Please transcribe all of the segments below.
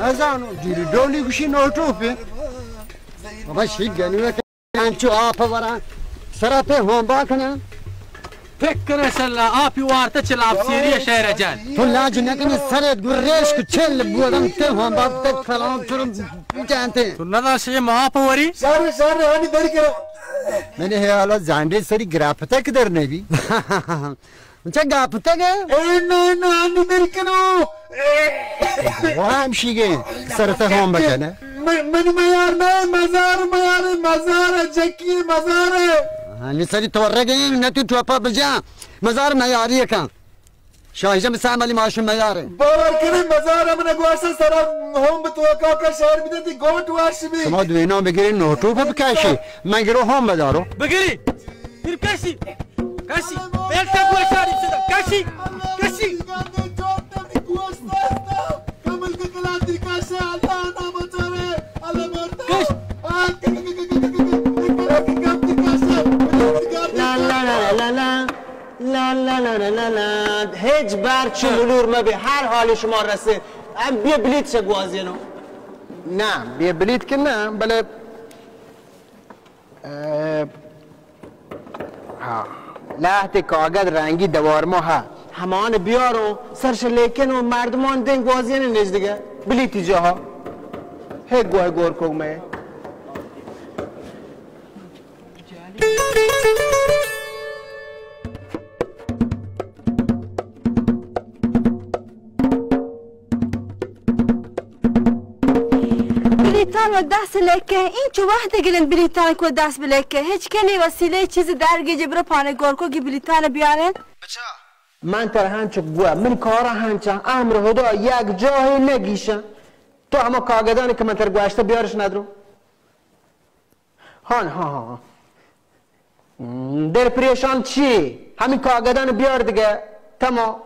ازانو دیری دولی گوشی نوتوپی بابا شی گلوه کنچو آپا بران سراپه هم با کنن فکر سلا آپی وارتا چلاب سیری شهر جان تو لاج نکنی سرت گریش کو چل بودم ته هم با تک فلان چرا جانته تو ندا شی ما آپا وری سر هانی داری که من حالا زنده سری گرافتا که در نبی چه گرافتا که نه هانی داری کنو و همشیگه سرت هم بکنه من میار نه مزار جکی مزاره لسری تورگی نه تو توپا بجا مزار معیاریه کن شاهجه مساملی ماشون معیاره باور کنی مزار من گواسه سر هم به تو کا شهر میده تی گوت واشی بی شما دوینا بگیری نوتو بکشی من گرو هم بدارو بگیری پیر کشی بیلتا گوشاری صدا کشی کامل که کلاتی کشه الله نامچاره الله مرتا لا هیچ بر چلولور ما به هر حال شما رسه بیا بلیت چه گوازینو نه بیا بلیت که نه بله لحت کاغذ رنگی دوارما ها همان بیارو سرش لیکن و مردمان دین گوازین نیز دیگه بلیتی جاها هیچ گوه گور کگمه بلیتان و دست لکه این چه وقت گلن بلیتان کو دست بلکه هیچ کنی وسیله چیز درگی جبر پانه گورکو که بلیتان بیارن بچه من تر هنچه گوه من کارا هنچه امر خدا یک جایی نگیشه تو اما کاغدانی که من تر گوشته بیارش ندرو ها در پریشان چی؟ همین کاغدان بیار دیگه تمام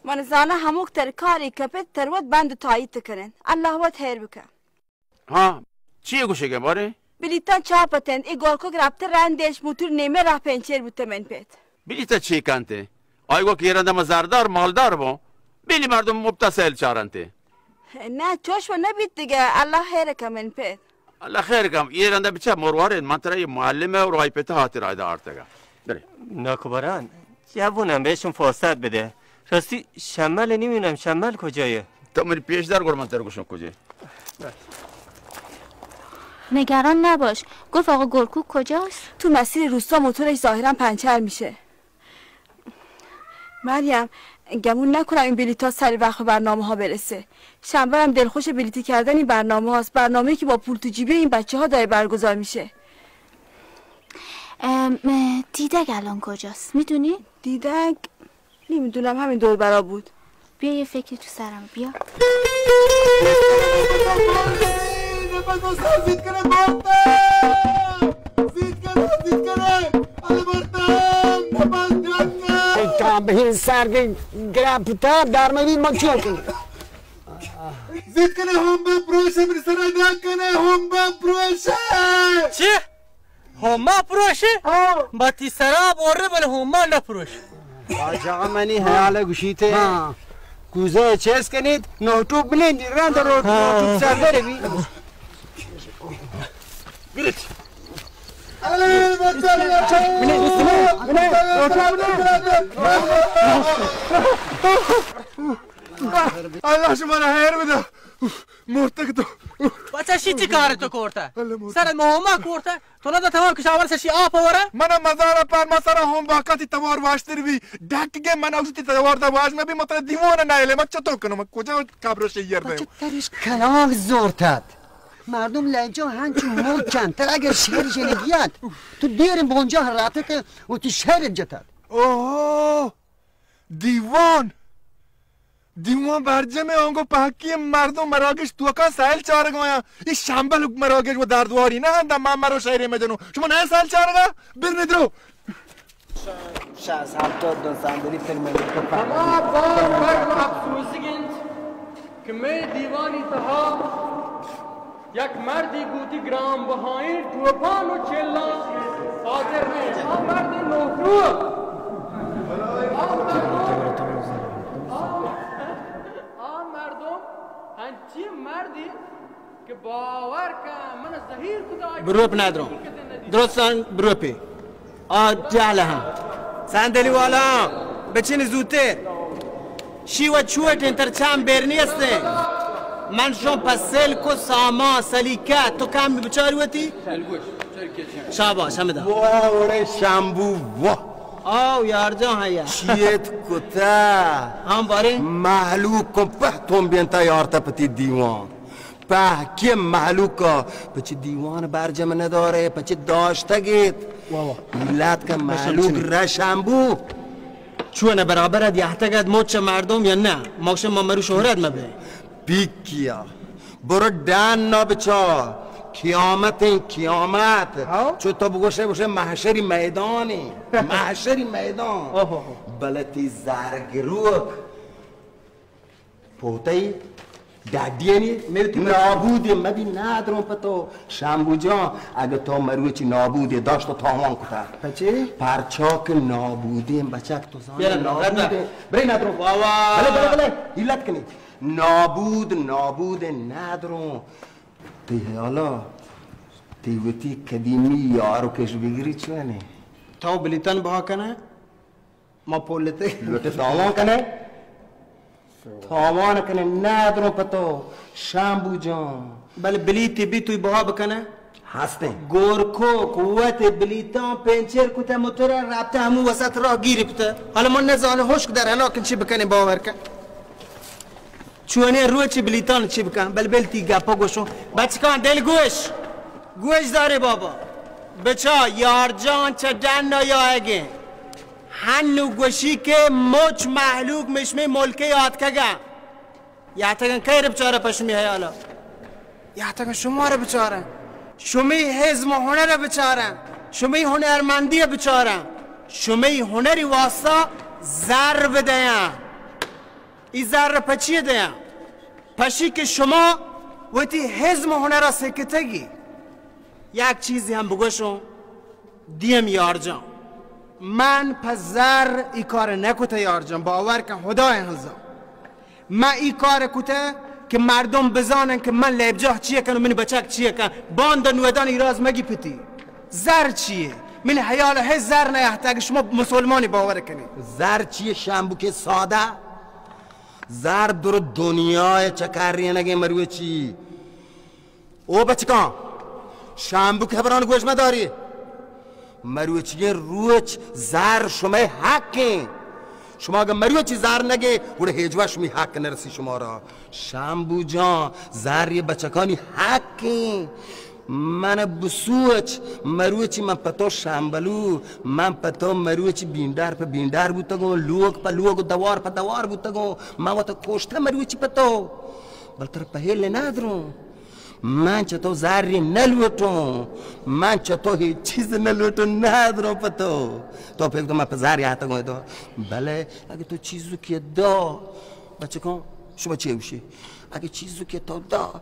من زانه هموک تر کاری کپت تر ود بند تایید کنن الله ود هیر بکن ها چیه گوشه که باره؟ بلیتان چاپتند ای گورکو گرفته رندش موتور نیمه راه پنچر بوده من پیت بلیتا چی کنته؟ آیگو که یرنده مزاردار مالدار با بلی مردم مبتسل چارنته نه چوش و نبید دیگه الله هیر کمن پیت الله خیر کم یرنده بچه مروارد من ترا یه معلمه و رای پته هاتی رای دا آرتگا بره ناکبران جوونم بهشون فرصت بده راستی شمال نمیونم شمال کجایه تو من پیش در گرم من تر گوشم کجایه نگران نباش گفت آقا گورکو کجاست؟ تو مسیر روستا موتورش ظاهرا پنچر میشه مریم گمون نکنم این بلیطا سری وقت برنامه ها برسه شنبه هم دلخوش بلیطی کردن این برنامه هاست برنامه‌ای که با پول تو جیبه این بچه ها داره برگزار میشه دیدک الان کجاست میدونی؟ دیدک نمیدونم همین دور برا بود بیا یه فکری تو سرم بیا زید کنه به این سرگی گرافتا در مبین ما چیه کنی زید کنه هم با پروشه بری سر ادرک کنه هم با پروشه چی؟ هما پروشه؟ با تی سراب اوره بله هما نپروشه آجا منی حیال گوشیته کوزه چیز کنید نوتو بلندی رند رو نوتو سر بره بی گریت الله شما را خیر بده مرتک تو بچه شی چی کاره تو کرده؟ سر مهما کرده؟ تو نده تمام کشاور سشی آب وره؟ منم مزار پر ما سر هم باقاتی تمار واشتر بی دکگه من اوستی تمار دا واش نبی مطلع دیوانه نایله من چطور کنم کجا کابرش یر دیم بچه تریش کلاغ زورتد مردم لنجا هنچو ملکن تر اگر شهر جنگیت تو دیرم بونجا راته که و تو شهر جتد اوه دیوان برجمه آنگو پاکی مردم مراگش تو که سایل چارگایا این شنبه مراگش و دردواری نه هندم من مرا شهری مدنو شما نه سایل چارگا بر ندرو 60-70 دون صندلی فیلم اما باز افسوسیگند که می دیوانی تها یک مردی بودی گرام بهایی توپان و چلا حاضر نیست آن مرد نوفرو آن مردم هنچی مردی که باور کن من زهیر کدا برو پی ندارم درستان برو پی جهله هم صندلی والا بچین زودتر شیوه چوه انتر چند برنی هسته من شون پسل کو سامان سلیکه تو کم بچاری وتی شاباش همه دا واه شامبو واه آو یارجان هیا چیت کتا هم باره محلوک کن پهتون بینتا یارتا پتی دیوان که محلوکا پچه دیوان برجم نداره پچه داشته گید ملت که محلوک رشنبو چونه برابر دیحتگد موچه مردم یا نه ماکشم ما مرو شهرت مبه بیکیا برو دن نابچا قیامت این قیامت چو تو بگوشه بوشه محشری میدانی محشری میدان بلتی زرگروک پوتایی دادیانی نابودی مبی ندارم پتو شامبو جان اگه تو مروی چی نابودی داشت تو تاوان کتا پچه؟ پرچاک نابودی بچک تو زانه نابودی برای ندارم بله ایلت کنی نابود ندارم تی حالا تیوتی قدیمی یارو کش بگیری چونه تاو بلیتن بها کنه ما پولته لوटे تاوان کنه تاوان کنه ندارم پتو شامبو جان بله بلیتی بی توی بها بکنه هستن گورکو قوت بلیتان پنچر کتا موتور رابطه همون وسط راه گیری کتا حالا ما نزانه هوش در هلاکن چی بکنه باور کن چونه روی چی بلیتان چی بکن بل تی گپا گوشو بچه کن دل گوش داره بابا بچا یارجان چه دن یا اگه هنو گوشی که موچ محلوک مشمی ملکه یاد کگه یعتگن که رو بچاره پشمی حیالا یعتگن شما رو بچاره شمی حزم و هنر رو بچاره شمی هنرمندی رو بچاره شمی هنری واسطه زر بدهیم ای زر پچیه دهیم پشی که شما وقتی حزم و هنر رو سکتگی یک چیزی هم بگوشم دیم یارجان من پزر ای کار نکوته یارجان باور کن خدای هنزا من ای کار کته که مردم بزانن که من لبجاه چیه کن و من بچک چیه کن باندن ودان ایراز مگی پتی زر چیه من حیال هی زر نیحتاج شما مسلمانی باور کنی زر چیه شامبو که ساده زر در دنیای چکاری نگه مروی چی او بچکان شامبو که بران گوش مداری مروی چیه روچ زر شما حقی شما اگر مروی چی زر نگه وڑه هیجوه شمی حق نرسی شما را شامبو جان زر یه بچکانی حقی من بسوچ مروچی من پتو شامبلو من پتو مروچی بیندار پا بیندار بودتا گو لوگ پا لوگ دوار پا دوار بودتا گو من وقتا کوشتا مروچی پتو بلتر پهیل ندارم من چطور زری نلوتم من چطور هیچ چیز نلوتم ندارم پتو تو فکر تو من پا زری حتا گوی دو بله اگه تو چیزو که دا بچه کن شما چه بوشی اگه چیزو که تو دا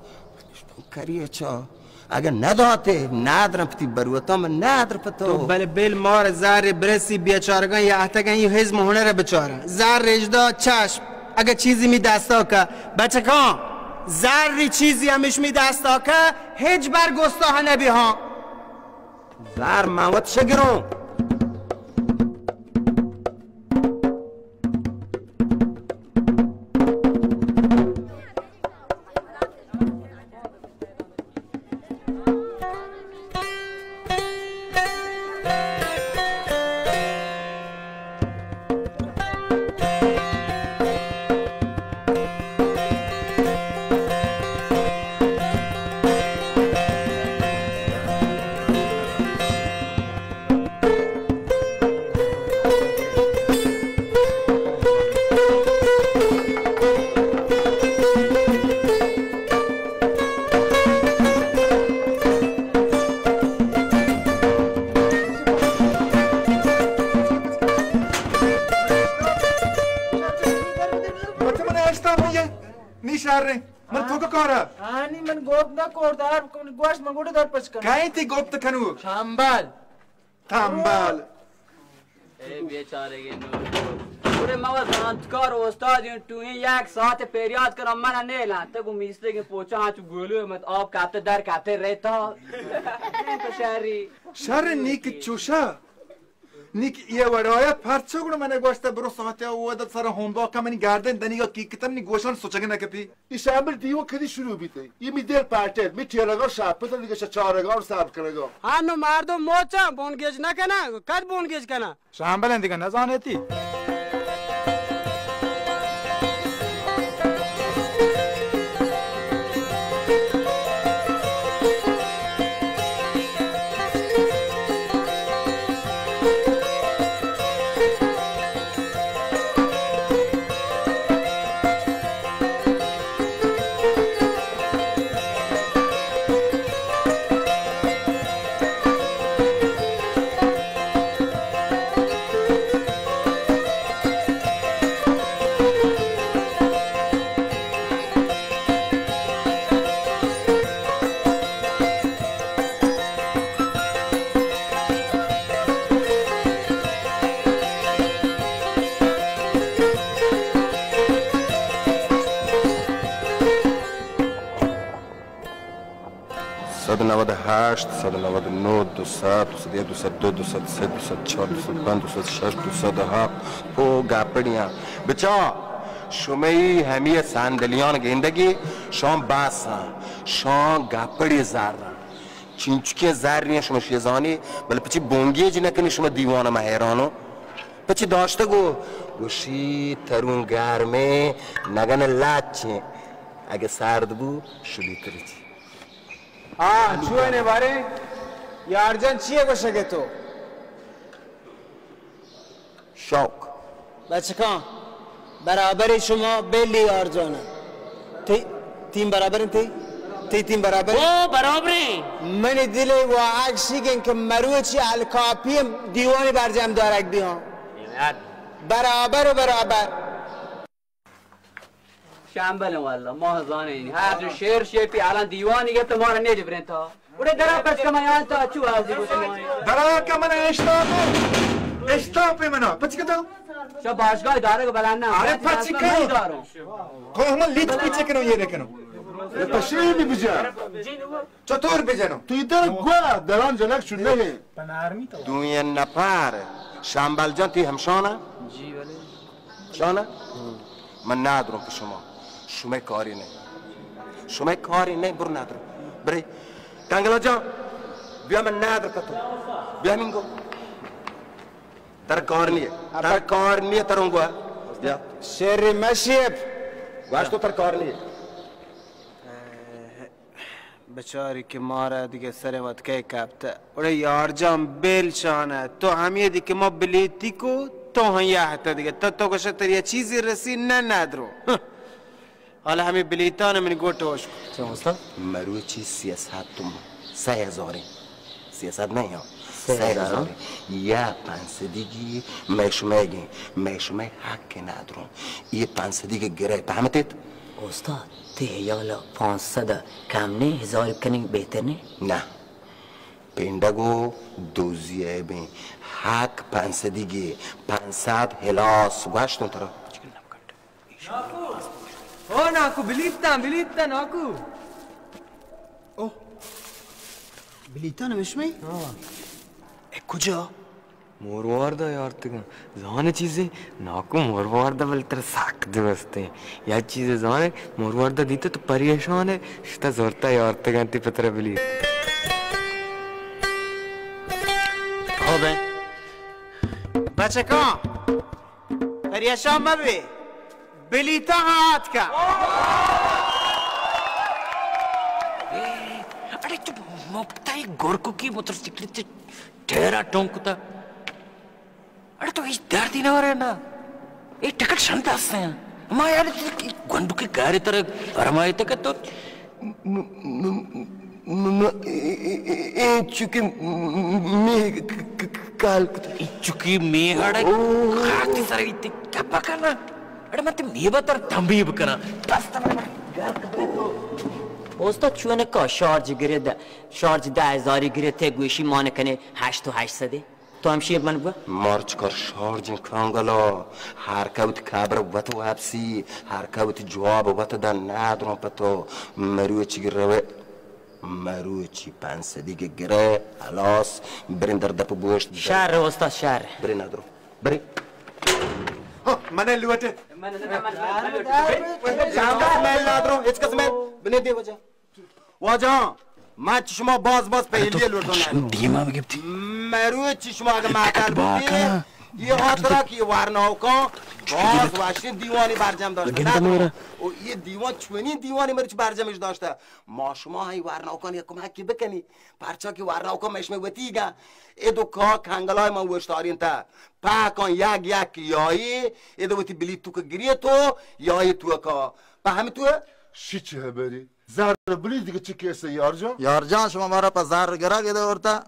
کریه چا اگر نداته ندارم پتی بروتا من ندار پتو تو بله بیل مار زر برسی بیچارگان یا احتگان یه حزم هنر بچاره زر رجدا چشم اگر چیزی می دستا که بچه کن زری چیزی همش می دستا که هیچ برگستا نبی ها زر موت شگرم تی گفت کنو شنبل تنبل بیچاره نور पूरे मवा जानकार उस्ताद तू एक साथ पेरियाद कर अम्मा ने ला तक मिस्त्री के पोचा हां चु गोलो मत आप काते दर काते रहता तो शहर नीक चुशा नीक ये वराया फरचोगण मैंने गोश्त बरो साथे वो द सारा होमवर्क का मैंने गार्डन दनी का की कितन नी गोशन सोचगे ना कपी इशाबल दियो खदी शुरू बीते ये मिदेर पार्टे मी ठेलगा शाप पे दिगे चारगा और साफ करेगा हां नो मार दो मोचा बोन गेज ना कना कद बोन गेज कना शांबल दिगा ना जाने थी बचा शुमई हमियत सांदलियान गेंदगी शों बासा शों गापड़ी जारा चिंचके जारियां शुम शेजानी बल पची बोंगे जिना कनी शुम दीवाना महरानो पची दाश्त गो उशी तरुंगार में नगन लाचे आगे सारदबू शुली करी हाँ छुए ने बारे यार जन चिए को शके तो शौक बचका बराबर शुमा बेली और जोना तीन बराबर थे तीन बराबर ओ बराबर मैंने दिले वो आगशी के इनके मरुची अलकापी दीवानी बार जाम द्वारा एक दी हूँ बराबर शांबल वाला महज़ाने नहीं हाँ तो शेर पे आला दीवानी के तुम्हारा नहीं जबरन था उड़े दरा बस कमाया था अच्छी आज़ी को तुम्हारे दरा क्या मना एस्टापे मना पच के दो शाबाश का इदारे को बनाना अरे पच के को हम लीड पीछे करो ये देखो ये पश्चिमी भी बिजा चतुर बिजानो तू इधर गुआ दरान जनक सुनने है पनारमी तो दुनिया नपार शांबल जानती हम शाना जी वाले शाना मन नादरों पे शुमे कारी नहीं बुर नादरों बरे कांगला जा बिया मन नादर कतो बिया मिंगो तर कारनी तरंगो या शेरी मशीब वास्तु तर कारनी बेचारी के मारा दिखे सरे मत कह कापता उड़े यार जाम बेल शाना तो हम ये दिखे मोबिलिटी को तो हम यहाँ था दिखे तो कुछ तेरी चीज़ें रसी न नादरो हाल हमें बिलीता ने मैंने गोट होश चौंसा मरुची सियासत तुम सयाज़ोरे सियासत नहीं हो सयाज़ोरे या पांसदीगी मैं शुमे हक के नादरो ये पांसदीगे गिरे पामतेत उस्ताद ते याला 500 काम नहीं 1000 कनिंग बेहतर नहीं ना पेंडागो दोजिए में हक पांसदीगे 500 हिलास वाश्तों तरह ओ नाकू बिलीता नाकू ओ बिलीता ना मिश्मी हाँ एक कुछ मोरवारदा यार तक जाने चीज़ें नाकू मोरवारदा बल तेरे साक दिवसते यार चीज़ें जाने मोरवारदा दीते तो परेशान है शिता ज़ोरता यार तक अंति पत्रे बिली हो बे बच्चे कौन परेशान मबे बिलीता हाथ का अरे तू मुफ्ता ही गोरको की मोटरसाइकिल से ठहरा टोंकता अरे तो इस दर्दी ना रहे ना ये टिकट शांता से हैं माँ यार गंडू के गारे तरह फरमाए थे कि तो चुकी मैं काल चुकी मैं हड़े खाती सारी इतने क्या पकाना अरे मत मैं बतर तंबी बकना बस ओस्ता चुने का शार्ज गिरे दा शार्ज 10,000 गिरे थे गुशी माने कने 8 तो 8 सदे تو هم شیب من بگو مارچ کار شارجن کانگلا حرکت کابر وقت وابسی حرکت جواب وقت دن ندارم پتو مروی چی گره مروی چی پنس دیگه گره خلاص برین در دپ بوشت شهر استاد شهر برین ندارم برین من الوته من ندارم هیچ کس من بنی دی واجه ما چشما باز پهلیه لردن دیما بگیبتی مروی چشما اگه معطل بودی یه خاطره که ورناو کن باز واشین دیوانی برجم داشته و یه دیوان چونین دیوانی مرچ برجمش داشته ما شما های ورناو کن یه کمکی بکنی پرچا که ورناو کن مشمه وطیگه ایدو که کنگلای من وشتارین تا پاکن یک یایی ایدو وطی بلیت تو که گریه تو یایی تو که پا همه توه شی چه بری؟ زهر بلیت دیگه چه کیسه یارجان؟ یارجان شما مرا پا زهر گره گده ورتا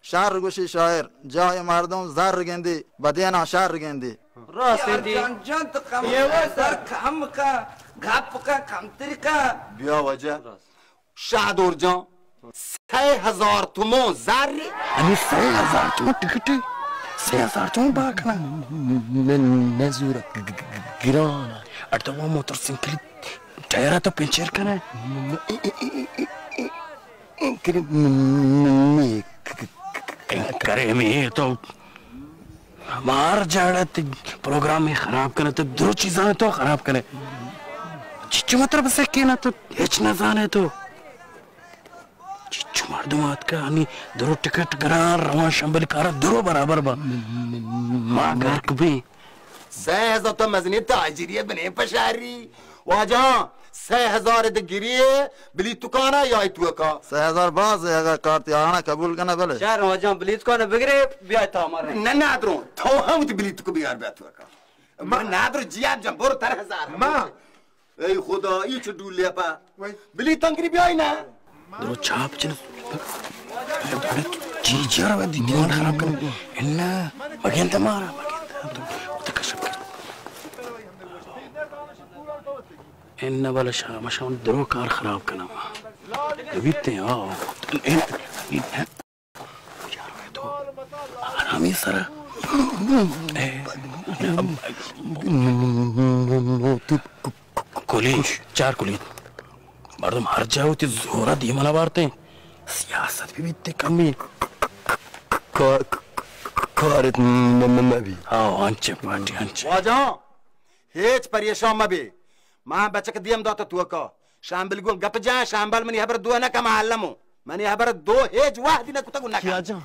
شهر گوشی شاعر جای مردم زهر گندی بدینا شهر گندی راست دی جان تو کم سر کم کا گپ کا کم طریقه بیا وجه شهدور جان 3000 تومان زری امی 3000 تومان تکتی 3000 تومان باکنه نزوره گرانه ارتا و موتورسیکلی تایره تو پنچر کنه करे तो मार जाड़ा ते प्रोग्राम में खराब करे तो दो चीज़ें तो खराब करे चिच्चू मतलब से क्या ना तो हेच ना जाने तो चिच्चू मर्दमात का अनि दो टिकट करा रवा शंबल करा दो बराबर बा माँ घर कभी 3000 तो मजनी ताजिरिये बने पशारी वाजा 3000 दगिरिये बली तुकाना या तू का 3000 बाज अगर कार्ती आना कबूल करना पहले शहर वाजा बली तुकाना बगरे बिया था हमारे न नादरो तो हम तो बली तुक बियार बैठो का मैं नादरो जिया जंबोर 3000 मां ए खुदा ये चडूल ले पा बली तंगरी बियाई ना दो चाप चल चीज यार वे दिमाग खराब कर इन्ना बगेंता मारा बगेंता तो कशप إن بلا مشان درو كار خراب كلام بيتي حرامي سرا كوليش 4 كوليت مردم هر جاو تي زورا دي مالا بارتے سياست भी بيتي كمي كارت مبي انچ پارٹی انچ واجا هيج پریشان مبي ما بچك ديم دوت توكا شامبل قول قط جا شامبل من يهبر دو انا كما علمو من يهبر دو هيج واحد انا كنت اقول لك يا جان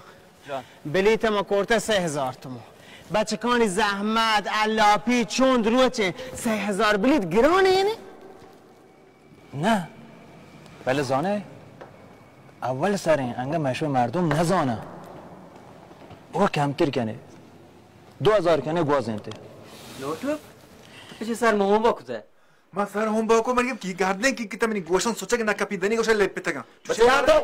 بلیت ما کورته 3000 تومان بچکانی زحمت علاپی چون دروچه 3000 بلیت گرانه یعنی نه ولی زانه اول سر این انگه مشروع مردم نزانه او کمتر کنه 2000 کنه گواز انته نوتو ايش صار مهم بكذا ما صار هم باكو مريم كي قاعدين كي كتا من گوشن سوچا ना कपी देने गोशे ले पेटगा بس यादो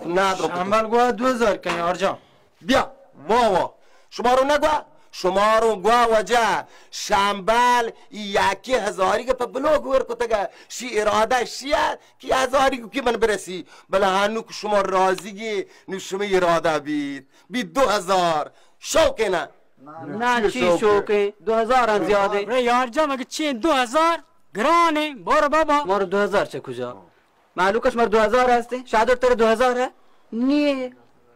نادرو شامبل گوا 2000 کنه ارجان بیا ماوا شمارو نگوا شمارو گوا وجه شامبل یکی هزاری که بلوگ ور کتگه شی اراده شیه کی هزاری کی من برسی بله هنو که شما راضیگی نو شما اراده بید 2000 شوکه نه نه چی شوکه 2000 هم زیاده ره یار جا مگه چی 2000 گرانه برو بابا مارو 2000 چه کجا معلومش مار 2000 هستی شادر تر 2000 है नहीं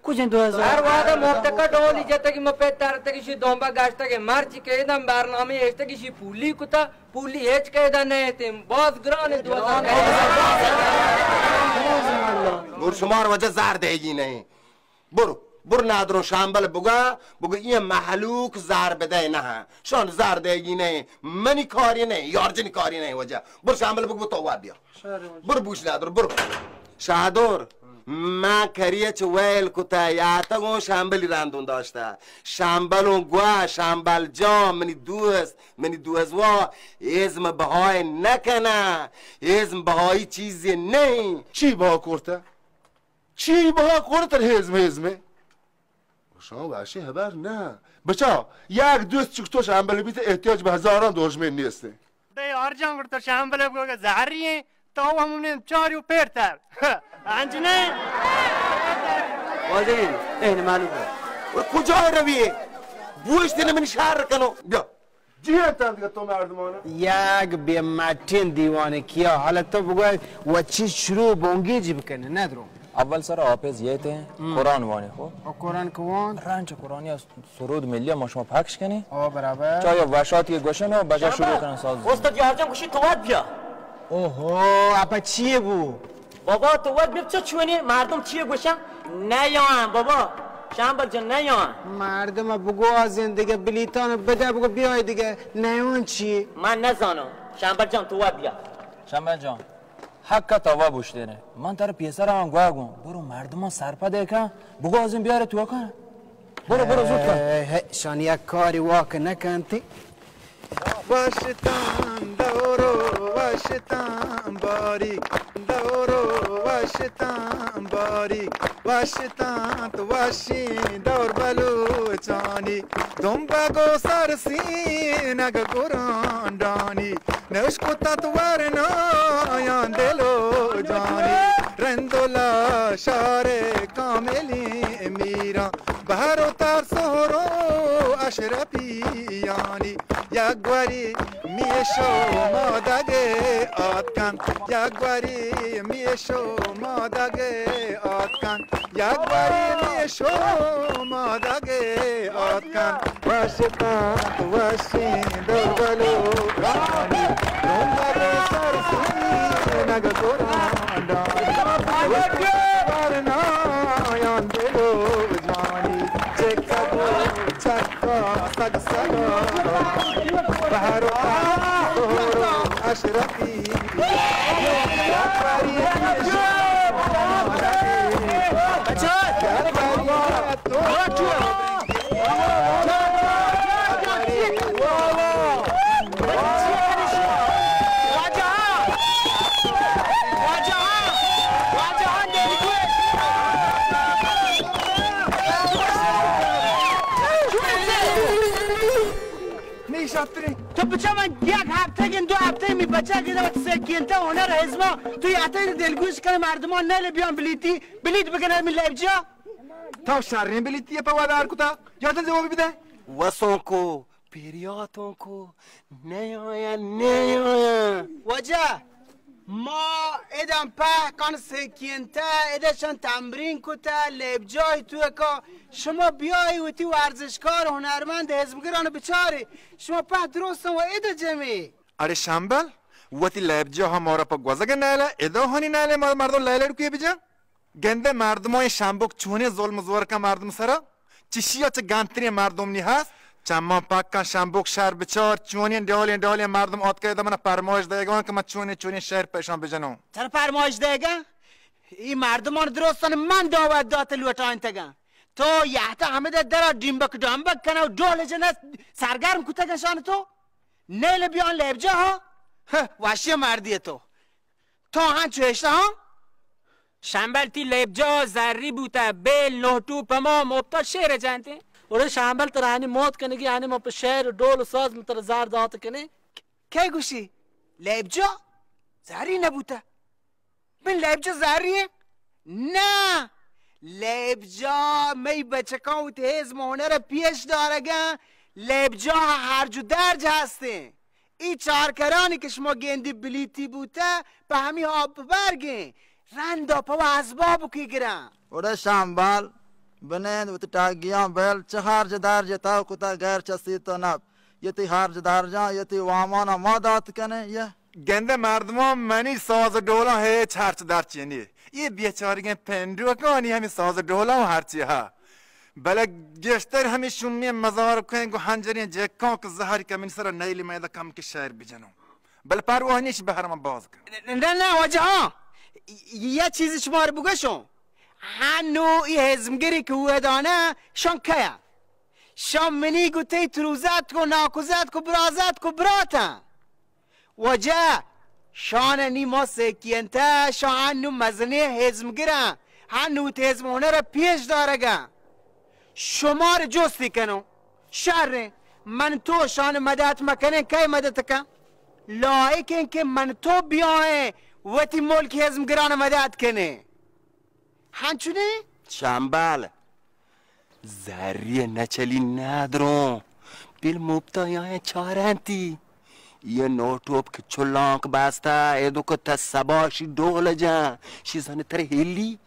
कुछ 2000 हर वादा मोक्तका डोली जते कि मपे तारते कि शी दोंबा गाष्टा के मार चिके दम बारनामे एस्ते कि शी फूली कुता फूली हेच के दा ने ते बहुत ग्राने 2000 gur شمار وجه زار دیگی نه برو نادرو شامبل بگا این محلوک زار بده نه شان زار دیگی نه منی کاری نه یارجنی کاری نه وجه برو شامبل بگو تو بیا برو بوش نادرو برو شادور ما کریه چه ویل کتا یا تا شامبلی راندون داشته شامبلون گوا شامبل جا منی دوست وا ازم بهای نکنه ازم بهای چیزی نه چی بها کرده؟ چی بها کرده هزمه؟ شما وحشی خبر نه بچه یک دوست چکتو شامبل بیت احتیاج به هزاران دشمن نیسته ده یار جان گرد تو شامبل بگو زهریه تو همون چاری و پرتر انجنه وادين ايه معلومه کجا رویه بوش دینه من شهر کنو بیا جیه تند تو مردمانه یک به متین دیوانه کیا حالا تو بگوی و چی شروع بونگیجی بکنه ندرو اول سر حافظ یه ته قرآن وانی خب قرآن کوان رنج قرآنی از سرود ملی ما شما پخش کنی برابر چای وشاتی گوشن و بجا شروع کنن ساز استاد یارجان گوشی تو باید بیا اوهو اپا چیه بو بابا تو باید بیا چه چونی مردم چیه گوشن نیان بابا شنبل جان نیان مردم بگو از زندگی بلیتان بده بگو بیای دیگه نیان چی من نزانم شنبل جان تو باید بیا شنبل جان حق توا بوشتنه من تر پیسر هم گواگم برو مردم سرپا دیکن بگو از این بیاره تو کن برو زود کن شان یک کاری واقع نکنتی واشتان دورو واشتان باریک دورو واشتان باریک واشتان تو واشی دور بلوچانی دم بگو سرسینگ قرآن دانی نشکتا تو ورنا یان دلو جانی رندولا شار کاملی میرا بهر و تر سهرو اشرفیانی یک گواری میشو مادگه آتکن یک گواری میشو مادگه آتکن یک گواری میشو مادگه آتکن واشتان تو واشی دور بلو رانی رومبر سرسی نگ قرآن دانی ورنا یان دلو جانی چکا سگ سگا بهر و اشرفی تو بچه من یک هفته گن دو هفته می بچه گیده و سکینته هنر حزما تو یه هفته دلگوش کنه مردمان نله بیان بلیت بکنه من لبجا تا شرین بلیتیه پا وادار کتا یادن جوابی بده وسون کو پیریاتون کو نیاین وجه ما ادم په کان سکینته ادشان تمرین کتا لبجای تو که شما بیایی و تی ورزشکار هنرمند حزبگران بچاری شما په درستن و اده جمعی اره شنبل وتی لبجا ها مارا پا گوزگ نیله ادا هانی نیله مردم لیله رو که بجا گنده مردم های شنبک چونه ظلم زور که مردم سرا چشیا چه گنتری مردم نی هست چما پاکا شنبک شهر بچار چونین دالی مردم آت که من پرمایش دیگان که من چونین شهر پیشان بجنم چرا پرمایش دیگان این مردمان درستان من دعوت دات لوتاین تگان تو یحتا همه در دیمبک کنه و دول جنس سرگرم کتگن شان تو نیل بیان لبجا ها وحشی مردی تو هن چوشته ها شنبل تی لبجا زری بوده بیل نهتو پما مبتا شهر جانته ولی شنبل تر هنی موت کنه که هنی ما په شهر دول و ساز متر زار دات کنه کی گوشی لبجا زری نبوده من لبجا زریه نه لبجا می بچکان و تهزم هنر پیش دارگن لبجا هرج و درج هسته این چارکرانی که شما گندی بلیتی بوده به همی ها ببرگه رندا پا و ازبابو که گرن اوڑا شنبال بنید و تاگیان بیل چه هرج درج تاو کتا غیر چسی تو نب یتی هرج درجان یتی وامانا ما دات کنه یه گنده مردمان منی ساز دولا هیچ هرچ درچی نی یه بیچارگن پندو کنی همی ساز دولا و هرچی ها بله گشتر همی شمی مزار کنگ و هنجرین جکان که زهری که من سر نیلی میده کم که شهر بجنم بله پروانیش به هرم باز کن نه وجه ها یه چیزی شما رو بگشم هنو ای هزمگری که او دانه شان که شان منی گوتی تروزت کو ناکوزت کو برازت کو براتا وجه شان نیما سکینته شان هنو مزنی هزمگره هنو تهزم هنر پیش دارگه شما رو جستی کنو شر من تو شان مدد مکنه که مدد کن لایکن که من تو بیاه وقتی ملک هزمگران مدد کنه هنچونه؟ شنبل زریه نچلی ندارم بیل مبتا یا چارنتی یه نوتوب که چلانک بسته ایدو که تسباشی دوله جان شی زنه تر هیلی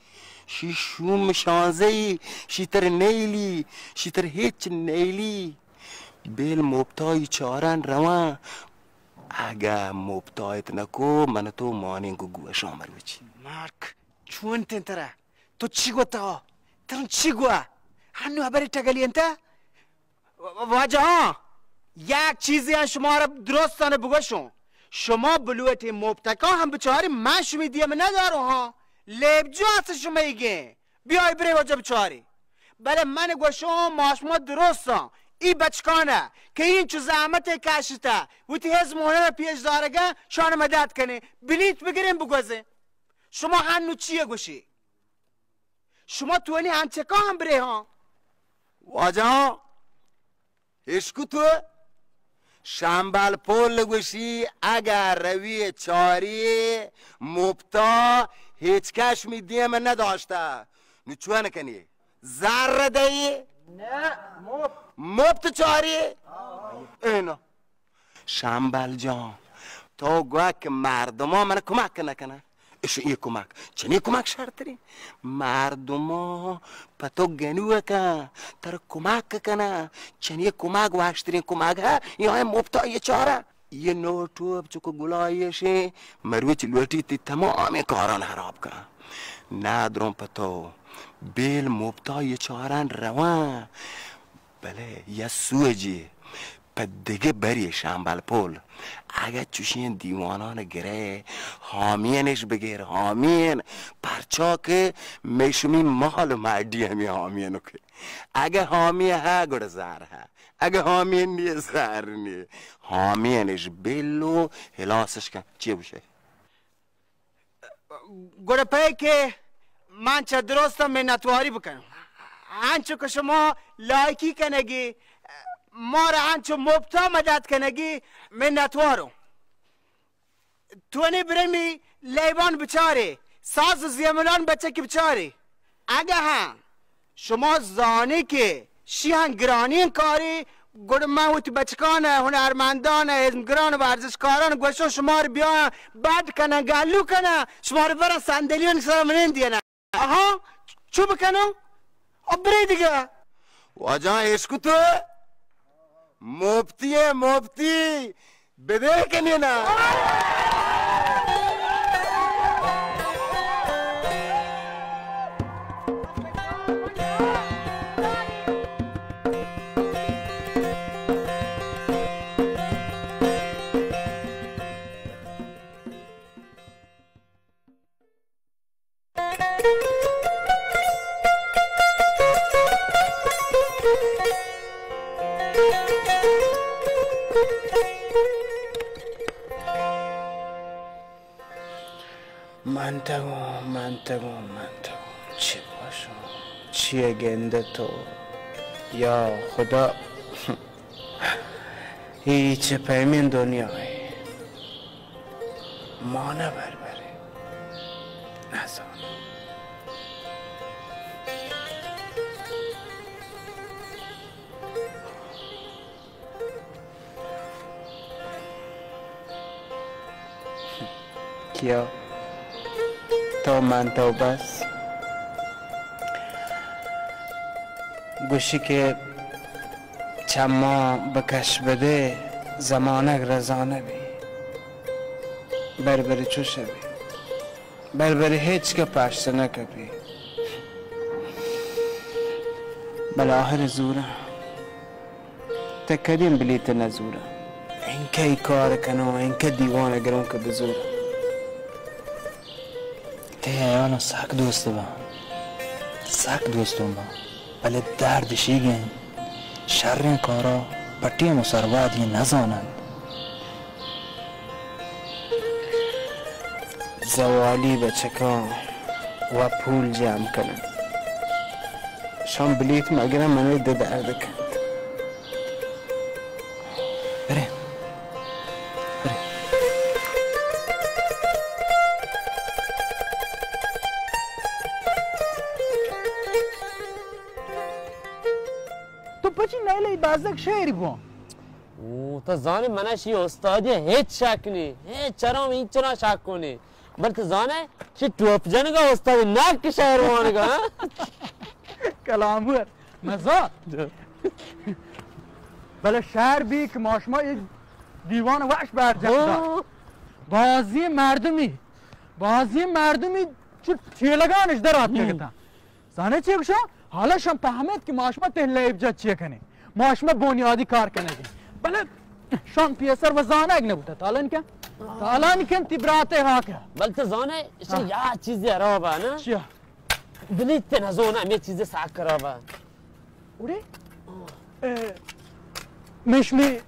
شی شوم شانزهی شی تر نیلی شی تر هیچ نیلی بیل مبتای چارن روان اگه مبتایت نکو من تو مانینگو گوش آمر بچی مارک چون تنتره تو چی گوتا ترن چی گوه هنو هبری تگلی انت واجه ها یک چیزی هم شما را درستانه بگوشون شما بلویت مبتکا هم بچاری من شمی دیم ندارو ها لبجو هست شما ایگه بیای بری واجه بچاری بله من گوشون ماشما درستان ای بچکانه که این چو زحمت کشته و تی هز مونه را پیش دارگه شانه مدد کنه بلیت بگیریم بگوزه شما هنو چیه گوشی شما توانی هنچکا هم بره ها واجه ها اشکو تو شنبال پول گوشی اگر روی چاری مبتا هیچ کش می دیم نداشته نو چوه نکنی زر دهی نه مبت چاری اینا شنبال جان تو گوه که مردم ها من کمک نکنه ایشو این کمک چنین کمک شرطری مردم ها پتو گنوه که تر کمک کنه چنین کمک واشترین کمک ها یا هم مبتای چاره یه نوتوب چکو گلایشه مروچ لوٹی تی تمام کاران حراب کن ندرم پتو بیل مبتای چارن روان بله یه سوجی دیگه بری شنبال پول اگه چوشین دیوانان گره حامینش بگیر حامین پرچا که میشمی مال مردی همی حامینو که اگه حامی ها گوڑ زار ها اگه حامین نیه زار نیه حامینش بلو حلاسش کن چیه بشه گوڑ پای که من چه درستم منتواری بکنم هنچو که شما لایکی کنگی ما را هنچو مبتا مدد کنگی منتوارو تو برمی لیبان بچاری ساز و زیملان بچه که بچاری اگه هم شما زانی که شیهن گرانی کاری گوڑ من و تی بچکان هنرمندان ازمگران و ورزشکاران گوشون شما رو بیان بد کنن گلو کنن شما رو برن صندلیون سر منین دینن آها چو بکنم اب بری دیگه واجه اشکو تو مبتی بده کنی نه منتگو چی باشم چیه گنده تو یا خدا هیچ پیمین دنیای ما نبربره نزان کیا تو من تو بس گوشی که چما بکش بده زمانک رزانه بی بربری چو شوی بربری هیچ که پشت نکبی بلا آخر زوره تکدیم بلیت نزوره اینکه ای کار کنو اینکه دیوانه گرون که بزوره ایانا سک دوست با سک دوستم با بله درد شیگن شرین کارا پتی مسروات یه نزانند زوالی بچکان و پول جمع کنن شام بلیت مگرم منوی ده درد کن تو پچی نیلی بازک شعری بون او تو زانه منشی استادی هیچ شک نی هیچ چرا این چرا شک کنی بل تو زانه چی توپ جنگا استادی نک شعر وانگا کلامور مزا بله شعر بی که ماشما دیوان وحش برجم بازی مردمی چو تیلگانش در آت کگتا زانه چی بشا حالا شم فهمید که ماشما تهله ابجاد چیه کنی ماشما بنیادی کار کنگی بله شان پیسر و زانه اگ نبوده تالان کن تبراته ها که بل تو زانه یا چیزی رابا نه چیا بلیت نزونه هم یه چیز ساک رابا اوره مشمی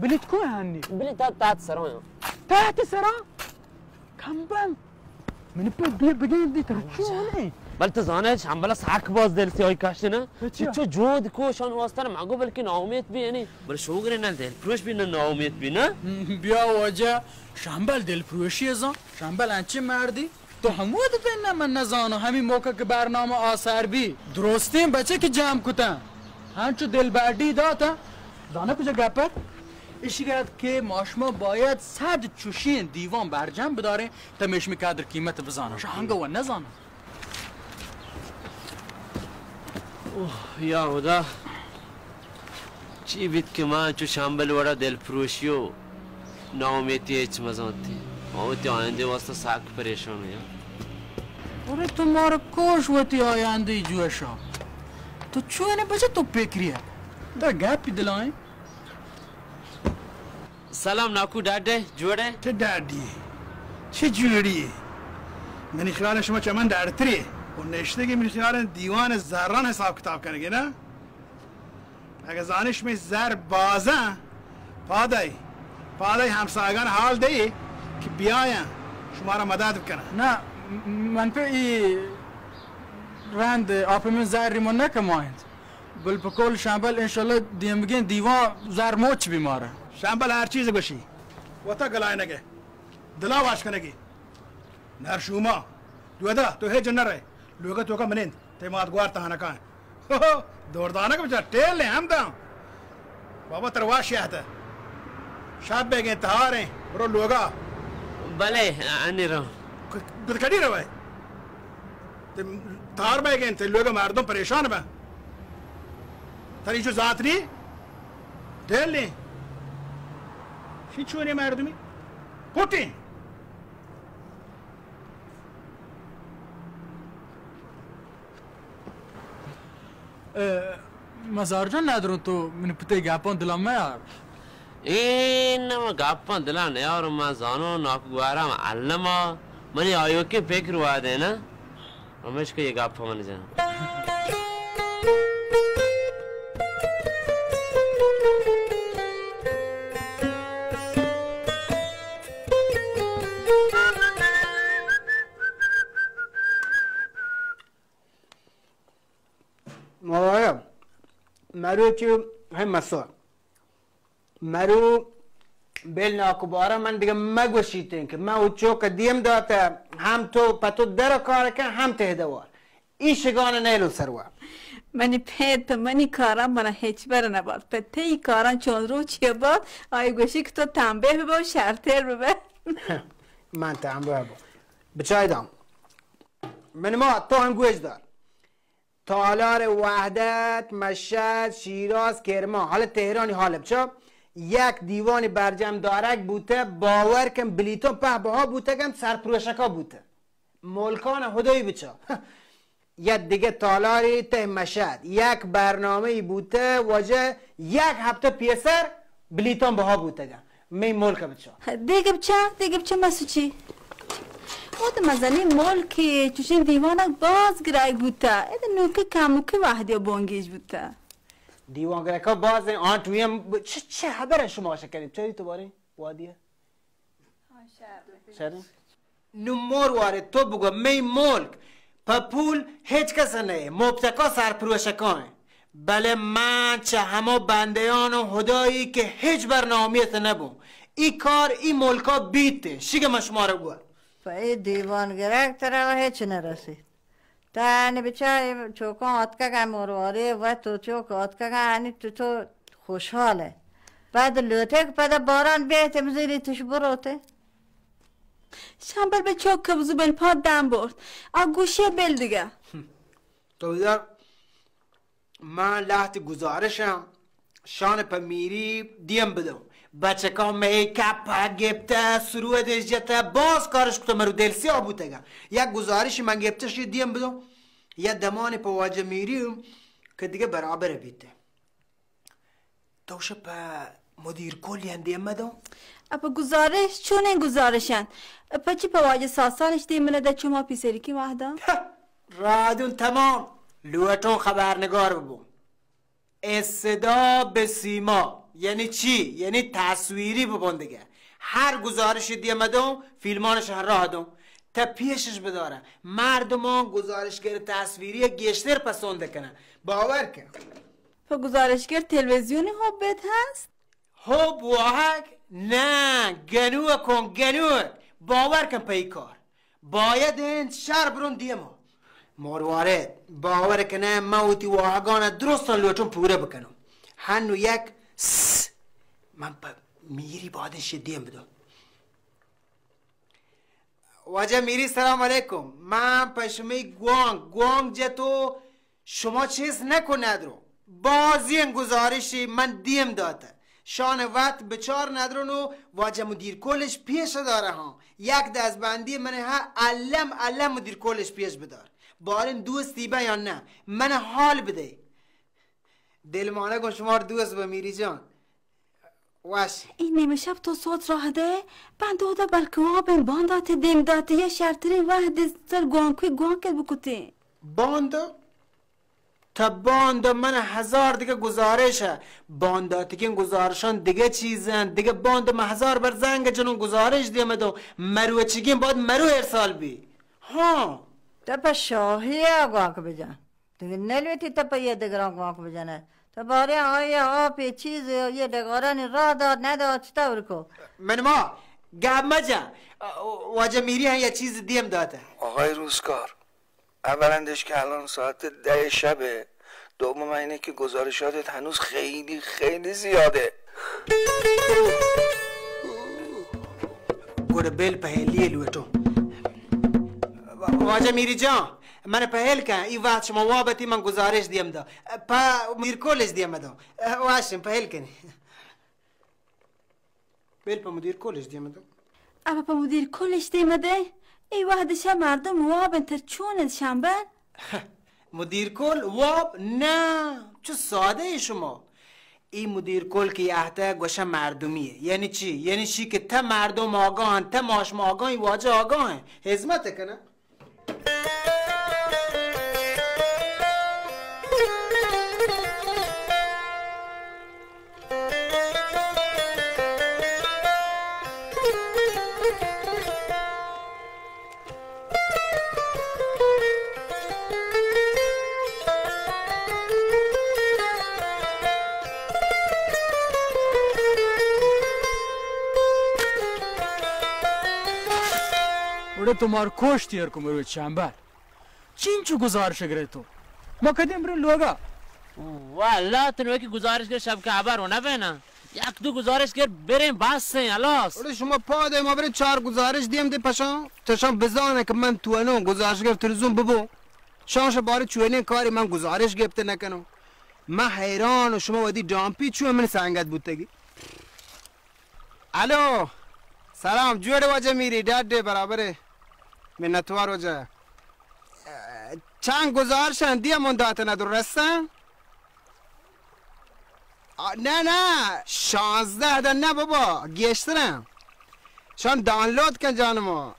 بلیت کوه هنی بلیت تحت سرا تحت سرا کمبم من بگیم دی ترچونه بل تو زانه شنبلا ساک باز دل سی های کاشته نه چو جود کوشان واسطه مگو بلکه ناامید بی یعنی بل شوگره نه دل پروش بی نه ناامید بی نه بیا واجه شنبل دل پروشی ازان شنبل انچه مردی تو همود بین من نزانو همین موقع که برنامه آثار بی درستیم بچه که جمع کتن هنچو دل بردی داتا دانه کجا گپت ایشی کرد که ماشما باید 100 چوشین دیوان برجم بداره تا مشمی قدر قیمت بزانه شهنگه و نزانه یا خدا چی بید که من چو شنبل وڑا دل پروشی و ناامیدی هیچ مزانتی آوتی آینده واسطه ساک پریشان ہے اوره تو مارا کوش وتی آینده جوشا تو چونه بچه تو پکریه در گپی دلائیں سلام ناکو داده جوڑه چه دادی چه جوری منی خیال شما چمن دردتری و نشته منی خیال دیوان زران حساب کتاب کنگی نه اگه زانش می زر بازه پادای همسایگان حال دی که بیاین شما را مدد بکنن نه من پی ای رند آپ من زر ریمون نکمایند بل پکول شنبل انشالله دیم بگین دیوان زر موچ بیماره شنبل هر چیز باشی و تا گلای نگه دلا واش کنگی نر شوما دودا تو هیچ نره لوگا تو کا منین تیمات گوار تهانا کان دوردانه که بچه ٹیل لیں هم دام بابا ترواشی آتا شاید بگین تهاره برو لوگا بله انی رو کدی رو بای تهار بگین تی لوگا مردم پریشان با تریشو ذات نی ٹیل لیں چی چونی مردمی پوتی مزار جان ندارم تو من پته گپان دلم میار این ما گپان دلم نیار ما زانو ناکوارم علما منی آیو که فکر واده نه رمش که یه گپا من جان موایم مرو چی هم مسا مرو بل ناکوبارا من دیگه مگوشیتین که من او چوک دیم داته هم تو پتو در کار که هم ته دوار این شگانه نیلو سروا منی پیت منی کارم من هیچ بر نباد پته ای کاران چون رو چیه باد آی گوشی که تو تنبه ببا و شرطر ببا من تنبه ببا بچای دام من ما تو هم گوش دار تالار وحدت مشهد شیراز کرمان حال تهرانی حال بچا یک دیوان برجم دارک بوده باور کن بلیتون په بها بوده کن سرپروشکا بوده ملکان هدایی بچا یک دیگه تالاری ته مشهد یک برنامه بوده واجه یک هفته پیسر بلیتون بها بوده کن می ملک بچا دیگه بچا مسو چی؟ خود مزنی ملکی چوشین دیوانک باز گرای بوده ایده نوکه کموکه وحدی بانگیش بوده دیوان گرکا باز آن تویم چه خبره شما شکریم چه تو باره وادیه شهر نمور واره تو بگو می ملک پا پول هیچ کس نه مبتکا سرپروشکانه بله من چه همه بندیان و هدایی که هیچ برنامهیت نبون ای کار ای ملکا بیته شیگه ما شما رو گوه پا ای دیوان گرک تره هیچ نرسید تانی بچه چوکان آتکا که مرواره و تو چوک آتکا که هنی تو خوشحاله بعد لوته که بعد باران بیت مزیری توش بروته شنبل به چوک که بزو بل پاد دم برد گوشی بل دیگه تو بیدار من لحت گزارشم شان پا میری دیم بدم بچه که میکپ گبته سرودش جته باز کارش کتا مرو دل سیاه بوده یک گزارشی من گبتش دیم بدم یه دمانی پا واجه میریم که دیگه برابره بیته توشه پا مدیر کلی هم دیم بدم اپا گزارش چون این گزارشن اپا چی پا واجه ساسانش دیم بلده چون ما پیسری کی وحدا رادون تمام لوتون خبرنگار ببون صدا به سیما یعنی چی؟ یعنی تصویری ببون دیگه هر گزارشی دیمدم فیلمانش هر راه دم تا پیشش بداره مردمان گزارشگر تصویری گشتر پسند کنن باور کن پا گزارشگر تلویزیونی حبت هست؟ حب واحق نه گنوه کن گنوه باور کن پی کار باید این شهر برون دیمو مروارد باور کنه موتی واقعانه درستان لوچون پوره بکنم هنو یک من پا میری بادش دیم بدم واجه میری سلام علیکم من پشمی گوانگ جتو شما چیز نکن ندرو بازی این گزارشی من دیم داده شان وقت بچار ندرونو واجه مدیر کلش پیش داره ها یک دستبندی من ها علم مدیر کلش پیش بدار بارین دوستی با یا نه من حال بده دل مانه کن شما دوست با میری جان واش این نیمه شب تو صوت راه ده بنده بلکه وابن باندات دیم داته یه شرطری واحد سر گوانکه بکتی باندا تا باندا من 1000 دیگه گزارشه بانداتی که گزارشان دیگه چیزن دیگه باندا من 1000 بر زنگ جنون گزارش دیمه دو مرو چیگیم باید مرو ارسال بی ها تپا شاهی گوانک بجان دیگه نلویتی تپا یه دگران گوانک بجانه تا باره آیا آپی چیزی یه دگرانی را داد نداد چطور کو من ما گب مجا واجه میری هم یه چیز دیم داده آقای روزکار اولندش که الان ساعت 10 شبه دوم اینه که گزارشاتت هنوز خیلی زیاده گوره بل پهلیه لوتو واجه میری جان من پهل کن این وقت شما وابتی من گزارش دیم دا پا میر کلش دیم دا واشم پهل کنی بل پا مدیر کلش دیم دا اما پا مدیر کلش دیم ده ای وحدش مردم وابن تر چونت شنبن مدیر کل واب نه چه ساده ای شما این مدیر کل که یهته گوشه مردمیه یعنی چی؟ یعنی چی که تا مردم آگاهن تا ماشم آگاهی واجه آگاهن حزمت کنه तुम्हार कोश तियर को मेरे चैम्बर चिंचू गुजारिश करे तो मकदम रे लोगा वाला तने की गुजारिश के सब के आभार होना बेना یک دو گزارش कर بریم بس الاس ولی شما پاده ما بریم 4 گزارش دیم ده پشان تشان بزانه که من تو انو گزارش گرفت تلویزیون ببو شانش باره چونه کاری من گزارش گرفته نکنم من حیران و شما ودی جامپی چون من سنگت بودتگی الو سلام جوڑ واجه میری داده برابره منتوار وجه چند گزارشن دیم من داته ندر رستن نه 16 ده نه بابا گشترم شان دانلود کن جانمو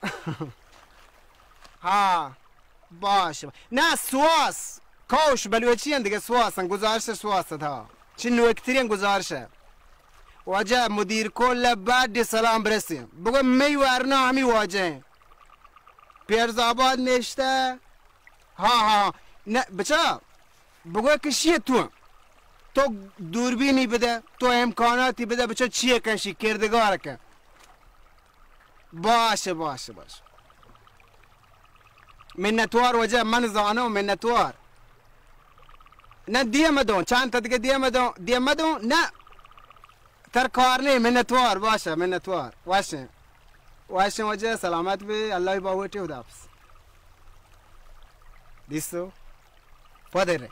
ها باشه نه سواس کوش بلوچی دیگه سواسن گزارش سواس ها چی نوکترین گزارشه واجه مدیر کل بعد سلام برسیم بگو می ورنا همی واجه پیرزاباد نشته ها نه بچه بگو که شیه تو دوربینی بده تو امکاناتی بده بچه چیه کنشی کردگار کن باشه منتوار وجه من زانو منتوار نه دیه مدون چند تا دیگه دیه مدون نه تر کار نه منتوار باشه منتوار واشه وجه سلامت به الله باوتی و دابس دیستو پادره